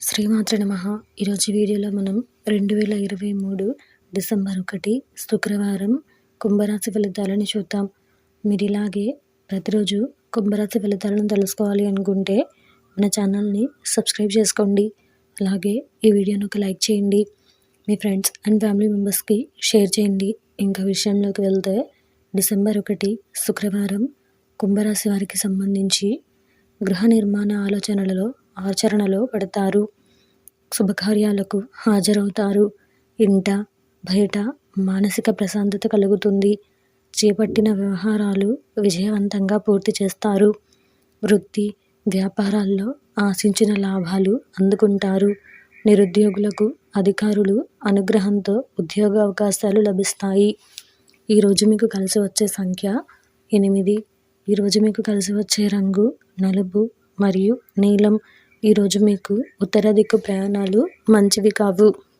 శ్రీమాత్రే నమః. ఈరోజు వీడియోలో మనం 2023 డిసెంబర్ 1 శుక్రవారం కుంభరాశి ఫలితాలను చూద్దాం. మీరు ఇలాగే ప్రతిరోజు కుంభరాశి ఫలితాలను తెలుసుకోవాలి అనుకుంటే మన ఛానల్ని సబ్స్క్రైబ్ చేసుకోండి. అలాగే ఈ వీడియోను ఒక లైక్ చేయండి. మీ ఫ్రెండ్స్ అండ్ ఫ్యామిలీ మెంబర్స్కి షేర్ చేయండి. ఇంకా విషయంలోకి వెళ్తే డిసెంబర్ 1 శుక్రవారం కుంభరాశి వారికి సంబంధించి గృహ నిర్మాణ ఆచరణలో పడతారు. శుభకార్యాలకు హాజరవుతారు. ఇంట బయట మానసిక ప్రశాంతత కలుగుతుంది. చేపట్టిన వ్యవహారాలు విజయవంతంగా పూర్తి చేస్తారు. వృత్తి వ్యాపారాల్లో ఆశించిన లాభాలు అందుకుంటారు. నిరుద్యోగులకు అధికారులు అనుగ్రహంతో ఉద్యోగ అవకాశాలు లభిస్తాయి. ఈరోజు మీకు కలిసి వచ్చే సంఖ్య 8. ఈరోజు మీకు కలిసి వచ్చే రంగు నలుపు మరియు నీలం. ఈరోజు మీకు ఉత్తర దిక్కు ప్రయాణాలు మంచివి కావు.